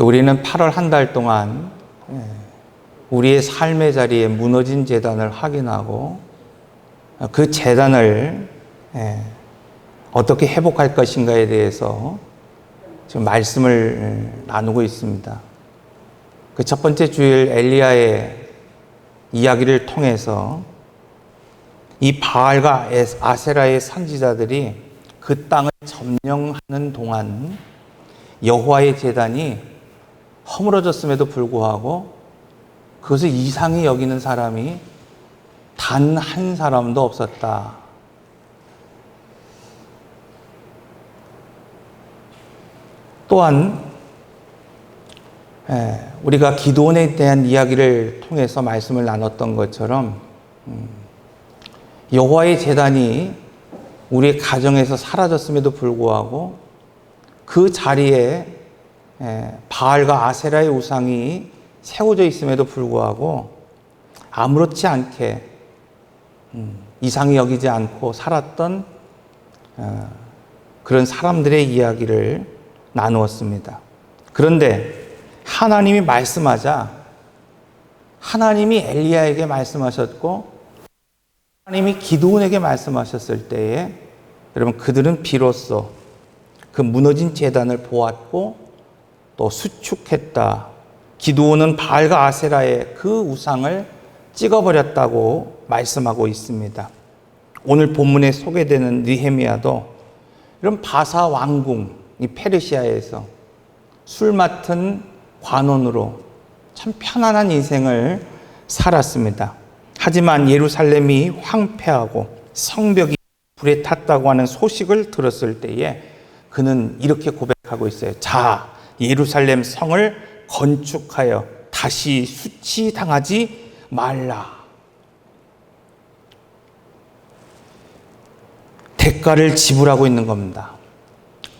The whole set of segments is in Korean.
우리는 8월 한 달 동안 우리의 삶의 자리에 무너진 제단을 확인하고 그 제단을 어떻게 회복할 것인가에 대해서 지금 말씀을 나누고 있습니다. 그 첫 번째 주일 엘리야의 이야기를 통해서 이 바알과 아세라의 선지자들이 그 땅을 점령하는 동안 여호와의 제단이 허물어졌음에도 불구하고 그것을 이상히 여기는 사람이 단 한 사람도 없었다. 또한 우리가 기드온에 대한 이야기를 통해서 말씀을 나눴던 것처럼 여호와의 제단이 우리의 가정에서 사라졌음에도 불구하고 그 자리에 바알과 아세라의 우상이 세워져 있음에도 불구하고 아무렇지 않게 이상히 여기지 않고 살았던 그런 사람들의 이야기를 나누었습니다. 그런데 하나님이 말씀하자 하나님이 엘리야에게 말씀하셨고 하나님이 기드온에게 말씀하셨을 때에 여러분 그들은 비로소 그 무너진 제단을 보았고 또 수축했다. 기드온은 바알과 아세라의 그 우상을 찍어버렸다고 말씀하고 있습니다. 오늘 본문에 소개되는 느헤미야도 이런 바사 왕궁, 이 페르시아에서 술 맡은 관원으로 참 편안한 인생을 살았습니다. 하지만 예루살렘이 황폐하고 성벽이 불에 탔다고 하는 소식을 들었을 때에 그는 이렇게 고백하고 있어요. 자, 예루살렘 성을 건축하여 다시 수치당하지 말라. 대가를 지불하고 있는 겁니다.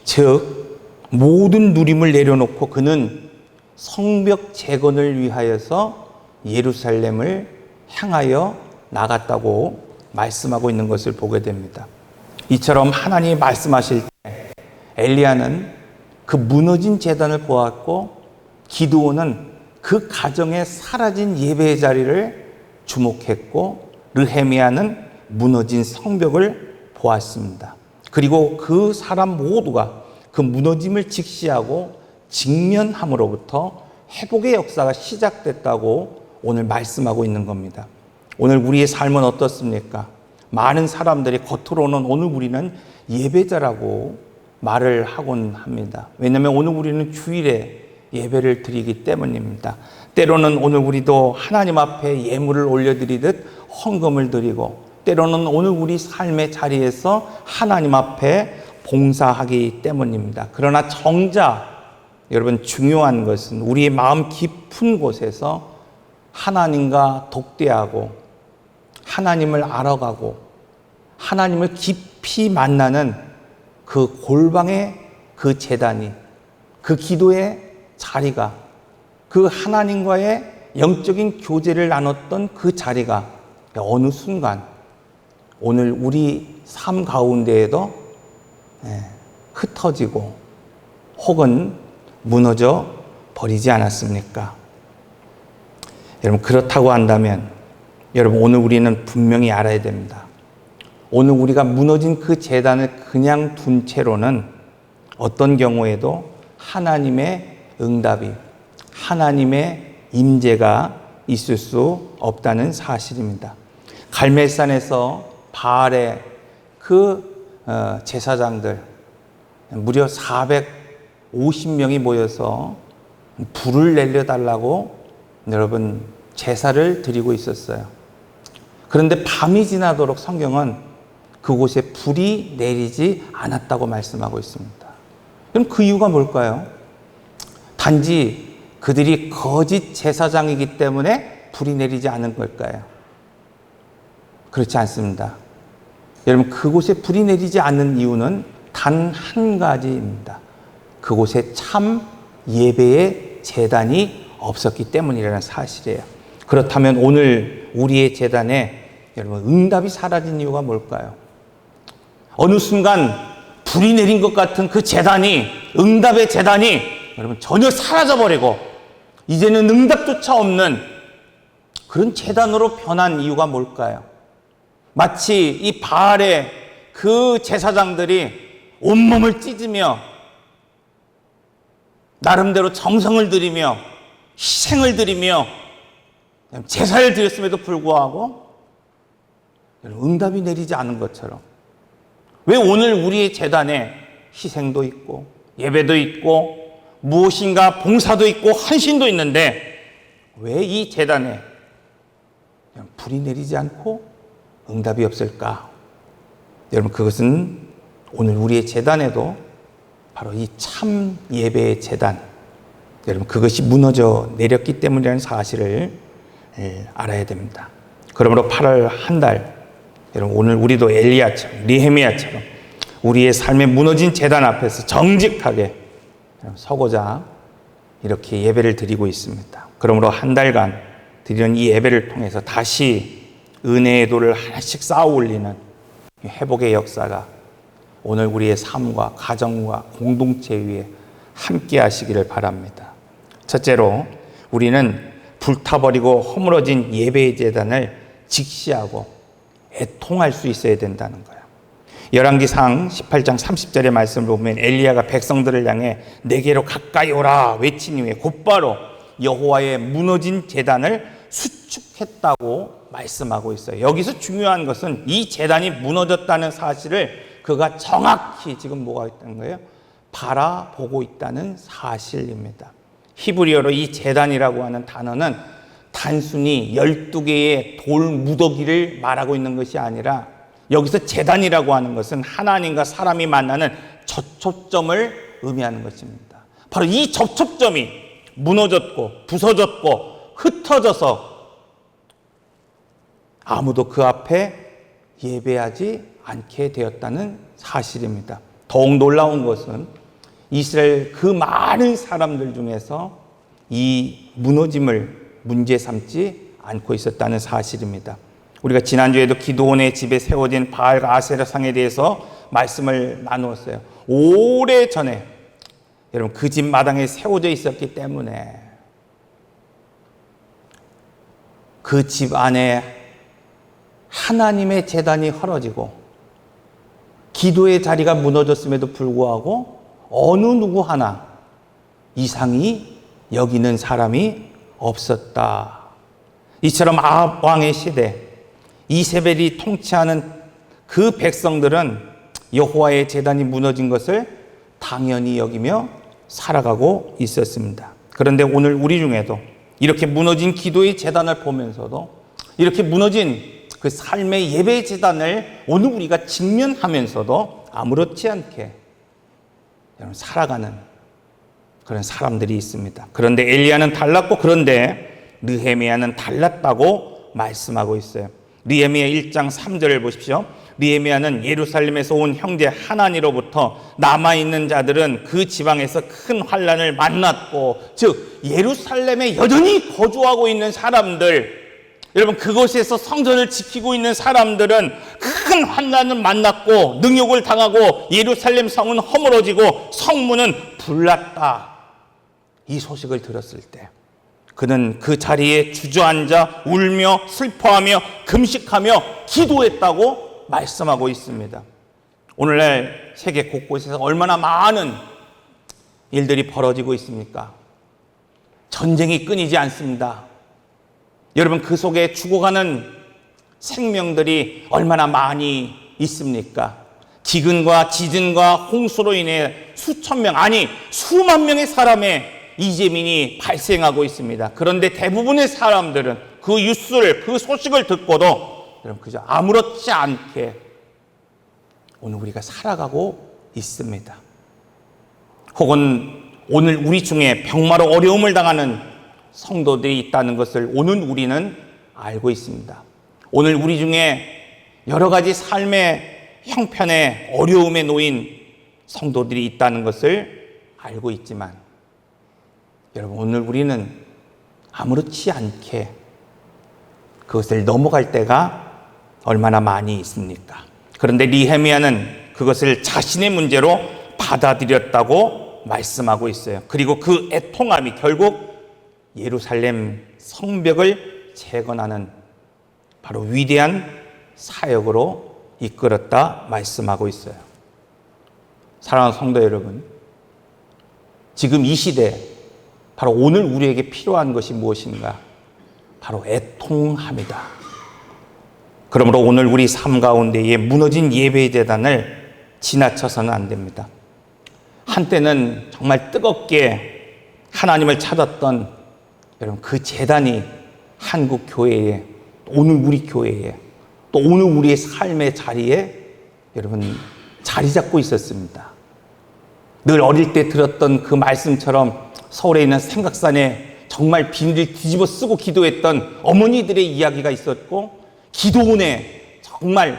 즉 모든 누림을 내려놓고 그는 성벽 재건을 위하여서 예루살렘을 향하여 나갔다고 말씀하고 있는 것을 보게 됩니다. 이처럼 하나님이 말씀하실 때 엘리야는 그 무너진 제단을 보았고 기드온은 그 가정에 사라진 예배의 자리를 주목했고 느헤미야는 무너진 성벽을 보았습니다. 그리고 그 사람 모두가 그 무너짐을 직시하고 직면함으로부터 회복의 역사가 시작됐다고 오늘 말씀하고 있는 겁니다. 오늘 우리의 삶은 어떻습니까? 많은 사람들이 겉으로는 오늘 우리는 예배자라고 말을 하곤 합니다. 왜냐하면 오늘 우리는 주일에 예배를 드리기 때문입니다. 때로는 오늘 우리도 하나님 앞에 예물을 올려드리듯 헌금을 드리고 때로는 오늘 우리 삶의 자리에서 하나님 앞에 봉사하기 때문입니다. 그러나 정작 여러분 중요한 것은 우리의 마음 깊은 곳에서 하나님과 독대하고 하나님을 알아가고 하나님을 깊이 만나는 그 골방의 그 제단이 그 기도의 자리가 그 하나님과의 영적인 교제를 나눴던 그 자리가 어느 순간 오늘 우리 삶 가운데에도 흩어지고 혹은 무너져 버리지 않았습니까? 여러분 그렇다고 한다면 여러분 오늘 우리는 분명히 알아야 됩니다. 오늘 우리가 무너진 그 제단을 그냥 둔 채로는 어떤 경우에도 하나님의 응답이 하나님의 임재가 있을 수 없다는 사실입니다. 갈멜산에서 바알의 그 제사장들 무려 450명이 모여서 불을 내려달라고 여러분 제사를 드리고 있었어요. 그런데 밤이 지나도록 성경은 그곳에 불이 내리지 않았다고 말씀하고 있습니다. 그럼 그 이유가 뭘까요? 단지 그들이 거짓 제사장이기 때문에 불이 내리지 않은 걸까요? 그렇지 않습니다. 여러분 그곳에 불이 내리지 않는 이유는 단 한 가지입니다. 그곳에 참 예배의 제단이 없었기 때문이라는 사실이에요. 그렇다면 오늘 우리의 제단에 여러분 응답이 사라진 이유가 뭘까요? 어느 순간 불이 내린 것 같은 그 제단이 응답의 제단이 여러분 전혀 사라져버리고 이제는 응답조차 없는 그런 제단으로 변한 이유가 뭘까요? 마치 이 바알의 그 제사장들이 온몸을 찢으며 나름대로 정성을 들이며 희생을 드리며 제사를 드렸음에도 불구하고 응답이 내리지 않은 것처럼, 왜 오늘 우리의 제단에 희생도 있고 예배도 있고 무엇인가 봉사도 있고 헌신도 있는데 왜 이 제단에 불이 내리지 않고 응답이 없을까? 여러분, 그것은 오늘 우리의 제단에도 바로 이 참 예배의 제단, 여러분 그것이 무너져 내렸기 때문이라는 사실을 알아야 됩니다. 그러므로 8월 한 달, 여러분 오늘 우리도 엘리야처럼 느헤미야처럼 우리의 삶의 무너진 제단 앞에서 정직하게 서고자 이렇게 예배를 드리고 있습니다. 그러므로 한 달간 드리는 이 예배를 통해서 다시 은혜의 돌을 하나씩 쌓아 올리는 회복의 역사가 오늘 우리의 삶과 가정과 공동체 위에 함께 하시기를 바랍니다. 첫째로 우리는 불타버리고 허물어진 예배의 제단을 직시하고 애통할 수 있어야 된다는 거예요. 열왕기상 18장 30절의 말씀을 보면 엘리야가 백성들을 향해 내게로 가까이 오라 외친 이후에 곧바로 여호와의 무너진 제단을 수축했다고 말씀하고 있어요. 여기서 중요한 것은 이 제단이 무너졌다는 사실을 그가 정확히 지금 뭐가 있다는 거예요? 바라보고 있다는 사실입니다. 히브리어로 이 제단이라고 하는 단어는 단순히 12개의 돌 무더기를 말하고 있는 것이 아니라 여기서 제단이라고 하는 것은 하나님과 사람이 만나는 접촉점을 의미하는 것입니다. 바로 이 접촉점이 무너졌고 부서졌고 흩어져서 아무도 그 앞에 예배하지 않게 되었다는 사실입니다. 더욱 놀라운 것은 이스라엘 그 많은 사람들 중에서 이 무너짐을 문제 삼지 않고 있었다는 사실입니다. 우리가 지난주에도 기드온의 집에 세워진 바알과 아세라 상에 대해서 말씀을 나누었어요. 오래전에 여러분 그 집 마당에 세워져 있었기 때문에 그 집 안에 하나님의 제단이 헐어지고 기도의 자리가 무너졌음에도 불구하고 어느 누구 하나 이상히 여기는 사람이 없었다. 이처럼 아합 왕의 시대 이세벨이 통치하는 그 백성들은 여호와의 제단이 무너진 것을 당연히 여기며 살아가고 있었습니다. 그런데 오늘 우리 중에도 이렇게 무너진 기도의 제단을 보면서도 이렇게 무너진 그 삶의 예배의 제단을 오늘 우리가 직면하면서도 아무렇지 않게 살아가는 그런 사람들이 있습니다. 그런데 엘리야는 달랐고 그런데 느헤미야는 달랐다고 말씀하고 있어요. 느헤미야 1장 3절을 보십시오. 느헤미야는 예루살렘에서 온 형제 하나니로부터 남아있는 자들은 그 지방에서 큰 환난을 만났고, 즉 예루살렘에 여전히 거주하고 있는 사람들, 여러분 그곳에서 성전을 지키고 있는 사람들은 큰 환난을 만났고 능욕을 당하고 예루살렘 성은 허물어지고 성문은 불났다. 이 소식을 들었을 때 그는 그 자리에 주저앉아 울며 슬퍼하며 금식하며 기도했다고 말씀하고 있습니다. 오늘날 세계 곳곳에서 얼마나 많은 일들이 벌어지고 있습니까? 전쟁이 끊이지 않습니다. 여러분 그 속에 죽어가는 생명들이 얼마나 많이 있습니까? 기근과 지진과 홍수로 인해 수천 명, 아니 수만 명의 사람의 이재민이 발생하고 있습니다. 그런데 대부분의 사람들은 그 뉴스를, 그 소식을 듣고도 여러분 그저 아무렇지 않게 오늘 우리가 살아가고 있습니다. 혹은 오늘 우리 중에 병마로 어려움을 당하는 성도들이 있다는 것을 오늘 우리는 알고 있습니다. 오늘 우리 중에 여러 가지 삶의 형편에 어려움에 놓인 성도들이 있다는 것을 알고 있지만 여러분 오늘 우리는 아무렇지 않게 그것을 넘어갈 때가 얼마나 많이 있습니까? 그런데 느헤미야는 그것을 자신의 문제로 받아들였다고 말씀하고 있어요. 그리고 그 애통함이 결국 예루살렘 성벽을 재건하는 바로 위대한 사역으로 이끌었다 말씀하고 있어요. 사랑하는 성도 여러분, 지금 이 시대 바로 오늘 우리에게 필요한 것이 무엇인가? 바로 애통함이다. 그러므로 오늘 우리 삶 가운데에 무너진 예배 재단을 지나쳐서는 안 됩니다. 한때는 정말 뜨겁게 하나님을 찾았던 여러분 그 재단이 한국 교회에, 오늘 우리 교회에, 또 오늘 우리의 삶의 자리에 여러분 자리 잡고 있었습니다. 늘 어릴 때 들었던 그 말씀처럼 서울에 있는 삼각산에 정말 비닐을 뒤집어 쓰고 기도했던 어머니들의 이야기가 있었고, 기도원에 정말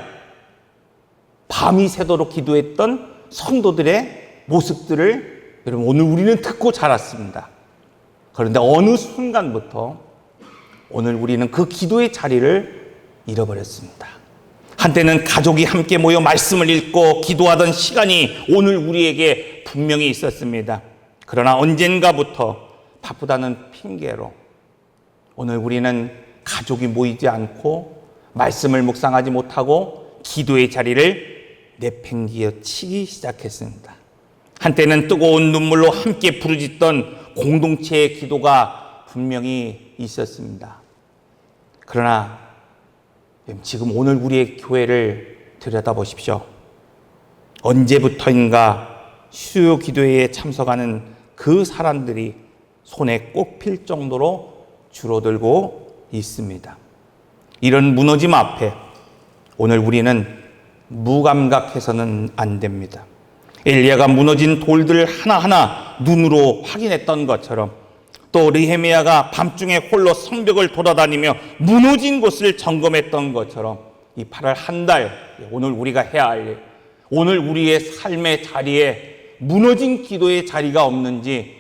밤이 새도록 기도했던 성도들의 모습들을 여러분 오늘 우리는 듣고 자랐습니다. 그런데 어느 순간부터 오늘 우리는 그 기도의 자리를 잃어버렸습니다. 한때는 가족이 함께 모여 말씀을 읽고 기도하던 시간이 오늘 우리에게 분명히 있었습니다. 그러나 언젠가부터 바쁘다는 핑계로 오늘 우리는 가족이 모이지 않고 말씀을 묵상하지 못하고 기도의 자리를 내팽개쳐 치기 시작했습니다. 한때는 뜨거운 눈물로 함께 부르짖던 공동체의 기도가 분명히 있었습니다. 그러나 지금 오늘 우리의 교회를 들여다보십시오. 언제부터인가 수요 기도회에 참석하는 그 사람들이 손에 꼽힐 정도로 줄어들고 있습니다. 이런 무너짐 앞에 오늘 우리는 무감각해서는 안 됩니다. 엘리야가 무너진 돌들을 하나하나 눈으로 확인했던 것처럼, 또 느헤미야가 밤중에 홀로 성벽을 돌아다니며 무너진 곳을 점검했던 것처럼 이 8월 한 달 오늘 우리가 해야 할 일, 오늘 우리의 삶의 자리에 무너진 기도의 자리가 없는지,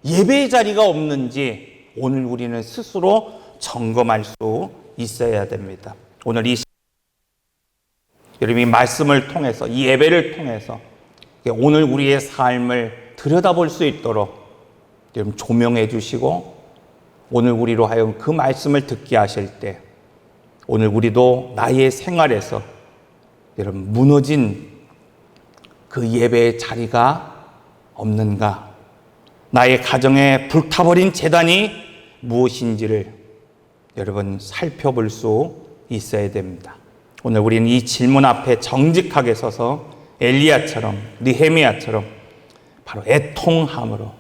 예배의 자리가 없는지 오늘 우리는 스스로 점검할 수 있어야 됩니다. 오늘 이 여러분이 말씀을 통해서, 이 예배를 통해서 오늘 우리의 삶을 들여다볼 수 있도록 여러분 조명해 주시고, 오늘 우리로 하여금 그 말씀을 듣게 하실 때 오늘 우리도 나의 생활에서 여러분 무너진 그 예배의 자리가 없는가, 나의 가정에 불타버린 재단이 무엇인지를 여러분 살펴볼 수 있어야 됩니다. 오늘 우리는 이 질문 앞에 정직하게 서서 엘리야처럼, 느헤미야처럼 바로 애통함으로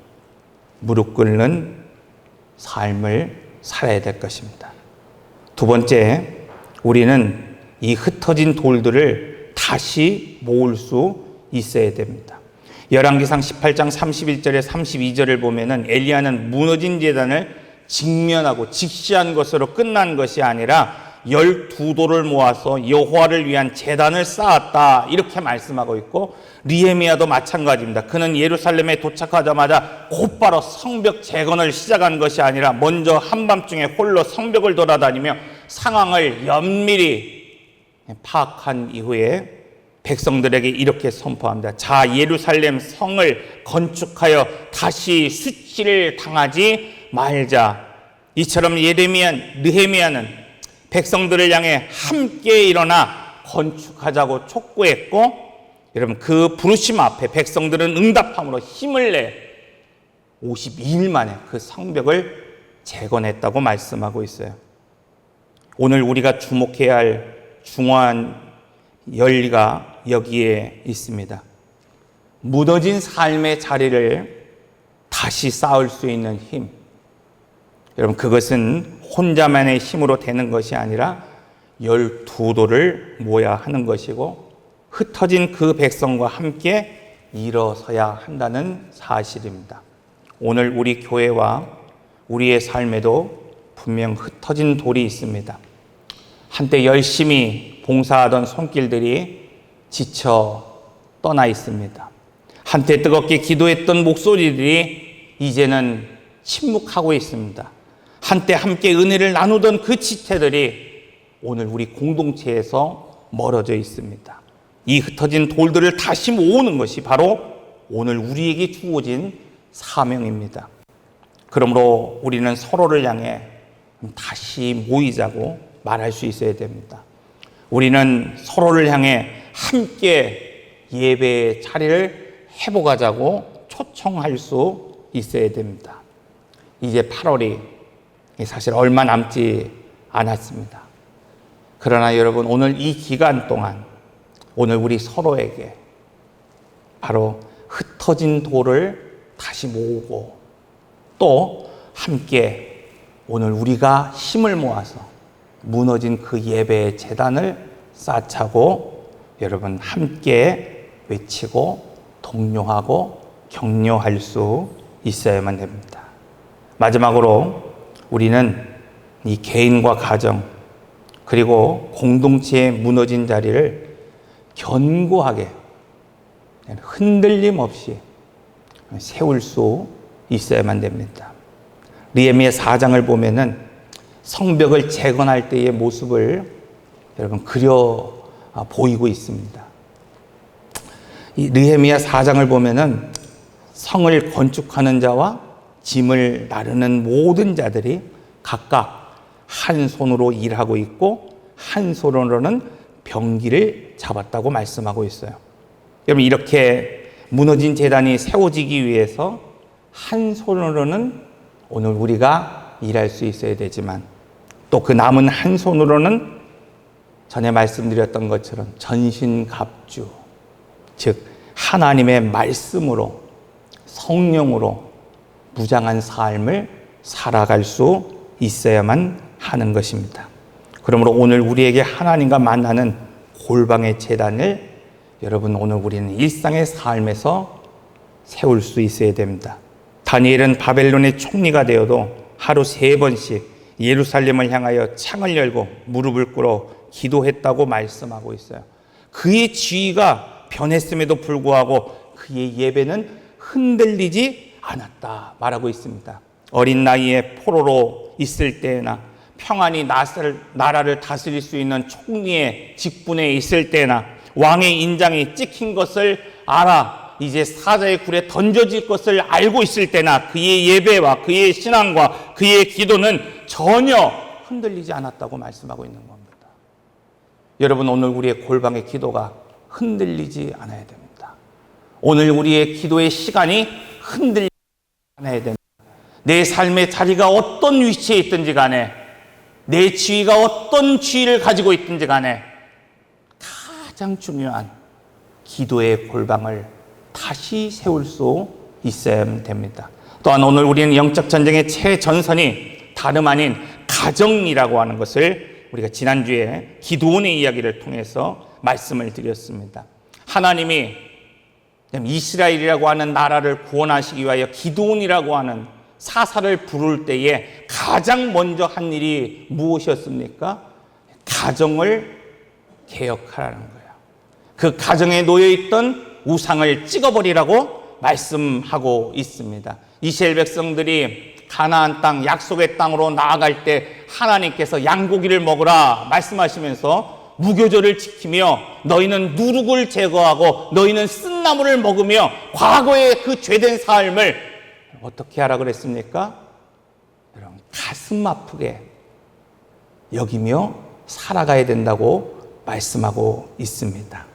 무릎 꿇는 삶을 살아야 될 것입니다. 두 번째, 우리는 이 흩어진 돌들을 다시 모을 수 있어야 됩니다. 열왕기상 18장 31절에 32절을 보면은 엘리야는 무너진 제단을 직면하고 직시한 것으로 끝난 것이 아니라 12돌을 모아서 여호와를 위한 제단을 쌓았다, 이렇게 말씀하고 있고, 느헤미야도 마찬가지입니다. 그는 예루살렘에 도착하자마자 곧바로 성벽 재건을 시작한 것이 아니라 먼저 한밤중에 홀로 성벽을 돌아다니며 상황을 면밀히 파악한 이후에 백성들에게 이렇게 선포합니다. 자, 예루살렘 성을 건축하여 다시 수치를 당하지 말자. 이처럼 느헤미야는 백성들을 향해 함께 일어나 건축하자고 촉구했고, 여러분 그 부르심 앞에 백성들은 응답함으로 힘을 내 52일 만에 그 성벽을 재건했다고 말씀하고 있어요. 오늘 우리가 주목해야 할 중요한 열리가 여기에 있습니다. 무너진 삶의 자리를 다시 쌓을 수 있는 힘, 여러분 그것은 혼자만의 힘으로 되는 것이 아니라 12돌을 모아야 하는 것이고, 흩어진 그 백성과 함께 일어서야 한다는 사실입니다. 오늘 우리 교회와 우리의 삶에도 분명 흩어진 돌이 있습니다. 한때 열심히 봉사하던 손길들이 지쳐 떠나 있습니다. 한때 뜨겁게 기도했던 목소리들이 이제는 침묵하고 있습니다. 한때 함께 은혜를 나누던 그 지체들이 오늘 우리 공동체에서 멀어져 있습니다. 이 흩어진 돌들을 다시 모으는 것이 바로 오늘 우리에게 주어진 사명입니다. 그러므로 우리는 서로를 향해 다시 모이자고 말할 수 있어야 됩니다. 우리는 서로를 향해 함께 예배의 자리를 회복하자고 초청할 수 있어야 됩니다. 이제 8월이 사실 얼마 남지 않았습니다. 그러나 여러분, 오늘 이 기간 동안 오늘 우리 서로에게 바로 흩어진 돌을 다시 모으고 또 함께 오늘 우리가 힘을 모아서 무너진 그 예배의 제단을 쌓자고 여러분 함께 외치고 독려하고 격려할 수 있어야만 됩니다. 마지막으로 우리는 이 개인과 가정 그리고 공동체의 무너진 자리를 견고하게 흔들림 없이 세울 수 있어야만 됩니다. 느헤미야 4장을 보면은 성벽을 재건할 때의 모습을 여러분 그려 보이고 있습니다. 이 느헤미야 4장을 보면은 성을 건축하는 자와 짐을 나르는 모든 자들이 각각 한 손으로 일하고 있고 한 손으로는 병기를 잡았다고 말씀하고 있어요. 여러분, 이렇게 무너진 제단이 세워지기 위해서 한 손으로는 오늘 우리가 일할 수 있어야 되지만 또 그 남은 한 손으로는 전에 말씀드렸던 것처럼 전신갑주, 즉 하나님의 말씀으로 성령으로 무장한 삶을 살아갈 수 있어야만 하는 것입니다. 그러므로 오늘 우리에게 하나님과 만나는 골방의 제단을 여러분 오늘 우리는 일상의 삶에서 세울 수 있어야 됩니다. 다니엘은 바벨론의 총리가 되어도 하루 3번씩 예루살렘을 향하여 창을 열고 무릎을 꿇어 기도했다고 말씀하고 있어요. 그의 지위가 변했음에도 불구하고 그의 예배는 흔들리지 않았다 말하고 있습니다. 어린 나이에 포로로 있을 때나 평안히 나라를 다스릴 수 있는 총리의 직분에 있을 때나 왕의 인장이 찍힌 것을 알아 이제 사자의 굴에 던져질 것을 알고 있을 때나 그의 예배와 그의 신앙과 그의 기도는 전혀 흔들리지 않았다고 말씀하고 있는 겁니다. 여러분, 오늘 우리의 골방의 기도가 흔들리지 않아야 됩니다. 오늘 우리의 기도의 시간이 흔들리지 않아야 됩니다. 내 삶의 자리가 어떤 위치에 있든지 간에 내 지위가 어떤 지위를 가지고 있든지 간에 가장 중요한 기도의 골방을 다시 세울 수 있어야 됩니다. 또한 오늘 우리는 영적 전쟁의 최전선이 다름 아닌 가정이라고 하는 것을 우리가 지난주에 기드온의 이야기를 통해서 말씀을 드렸습니다. 하나님이 이스라엘이라고 하는 나라를 구원하시기 위하여 기드온이라고 하는 사사를 부를 때에 가장 먼저 한 일이 무엇이었습니까? 가정을 개혁하라는 거예요. 그 가정에 놓여있던 우상을 찍어버리라고 말씀하고 있습니다. 이스라엘 백성들이 가나안 땅, 약속의 땅으로 나아갈 때 하나님께서 양고기를 먹으라 말씀하시면서 무교절을 지키며 너희는 누룩을 제거하고 너희는 쓴나물을 먹으며 과거의 그 죄된 삶을 어떻게 하라 그랬습니까? 여러분, 가슴 아프게 여기며 살아가야 된다고 말씀하고 있습니다.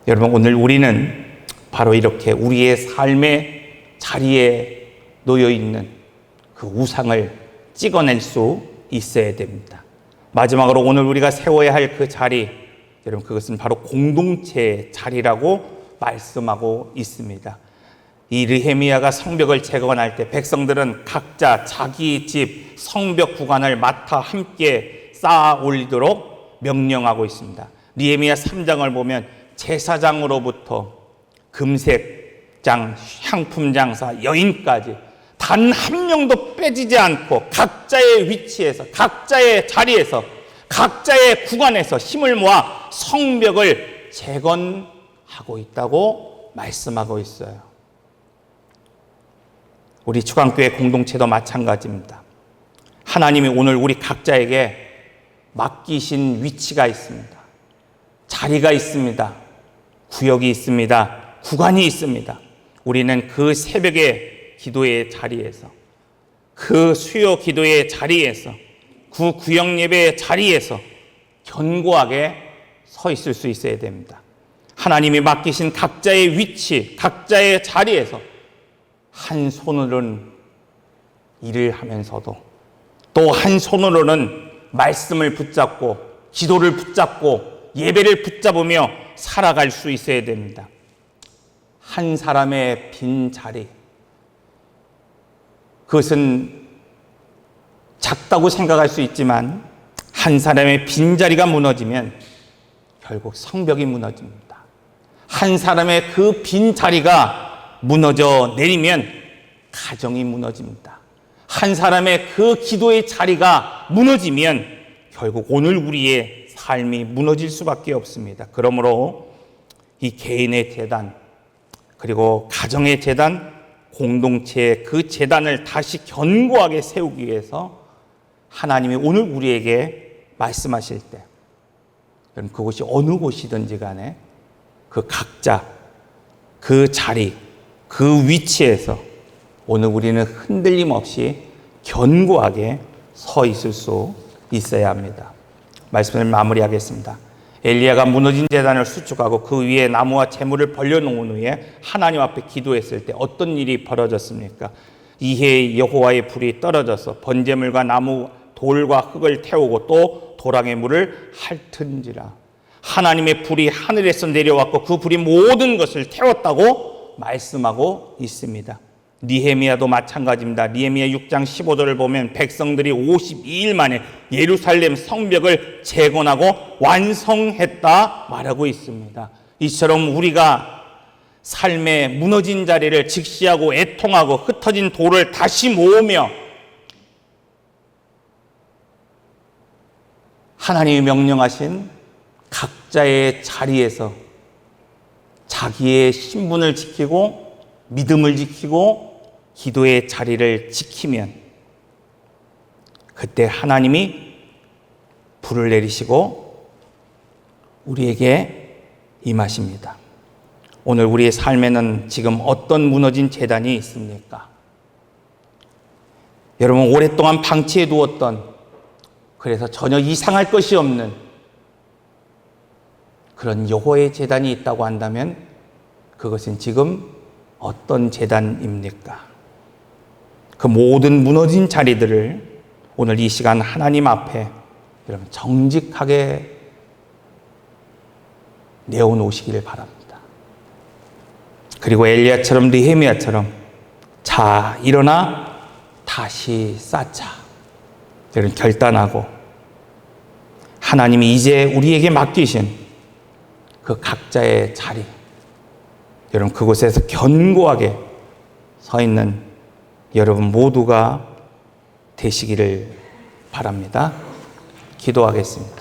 여러분, 오늘 우리는 바로 이렇게 우리의 삶의 자리에 놓여있는 그 우상을 찍어낼 수 있어야 됩니다. 마지막으로 오늘 우리가 세워야 할 그 자리, 여러분, 그것은 바로 공동체의 자리라고 말씀하고 있습니다. 이 느헤미야가 성벽을 재건할 때 백성들은 각자 자기 집 성벽 구간을 맡아 함께 쌓아 올리도록 명령하고 있습니다. 느헤미야 3장을 보면 제사장으로부터 금색장, 향품장사, 여인까지 단 한 명도 빼지지 않고 각자의 위치에서, 각자의 자리에서, 각자의 구간에서 힘을 모아 성벽을 재건하고 있다고 말씀하고 있어요. 우리 추강교회 공동체도 마찬가지입니다. 하나님이 오늘 우리 각자에게 맡기신 위치가 있습니다. 자리가 있습니다. 구역이 있습니다. 구간이 있습니다. 우리는 그 새벽의 기도의 자리에서, 그 수요 기도의 자리에서, 그 구역 예배의 자리에서 견고하게 서 있을 수 있어야 됩니다. 하나님이 맡기신 각자의 위치, 각자의 자리에서 한 손으로는 일을 하면서도 또 한 손으로는 말씀을 붙잡고 기도를 붙잡고 예배를 붙잡으며 살아갈 수 있어야 됩니다. 한 사람의 빈 자리, 그것은 작다고 생각할 수 있지만 한 사람의 빈자리가 무너지면 결국 성벽이 무너집니다. 한 사람의 그 빈자리가 무너져 내리면 가정이 무너집니다. 한 사람의 그 기도의 자리가 무너지면 결국 오늘 우리의 삶이 무너질 수밖에 없습니다. 그러므로 이 개인의 재단, 그리고 가정의 재단, 공동체의 그 재단을 다시 견고하게 세우기 위해서 하나님이 오늘 우리에게 말씀하실 때, 그것이 어느 곳이든지 간에 그 각자, 그 자리, 그 위치에서 오늘 우리는 흔들림 없이 견고하게 서 있을 수 있어야 합니다. 말씀을 마무리하겠습니다. 엘리야가 무너진 제단을 수축하고 그 위에 나무와 재물을 벌려놓은 후에 하나님 앞에 기도했을 때 어떤 일이 벌어졌습니까? 이해 여호와의 불이 떨어져서 번제물과 나무, 돌과 흙을 태우고 또 도랑의 물을 핥은지라. 하나님의 불이 하늘에서 내려왔고 그 불이 모든 것을 태웠다고 말씀하고 있습니다. 느헤미야도 마찬가지입니다. 느헤미야 6장 15절을 보면 백성들이 52일 만에 예루살렘 성벽을 재건하고 완성했다 말하고 있습니다. 이처럼 우리가 삶의 무너진 자리를 직시하고 애통하고 흩어진 돌을 다시 모으며 하나님이 명령하신 각자의 자리에서 자기의 신분을 지키고 믿음을 지키고 기도의 자리를 지키면 그때 하나님이 불을 내리시고 우리에게 임하십니다. 오늘 우리의 삶에는 지금 어떤 무너진 제단이 있습니까? 여러분, 오랫동안 방치해 두었던, 그래서 전혀 이상할 것이 없는 그런 여호와의 제단이 있다고 한다면 그것은 지금 어떤 제단입니까? 그 모든 무너진 자리들을 오늘 이 시간 하나님 앞에 여러분 정직하게 내어놓으시기를 바랍니다. 그리고 엘리야처럼 느헤미야처럼 자 일어나 다시 쌓자, 이런 결단하고 하나님이 이제 우리에게 맡기신 그 각자의 자리, 여러분 그곳에서 견고하게 서 있는 여러분 모두가 되시기를 바랍니다. 기도하겠습니다.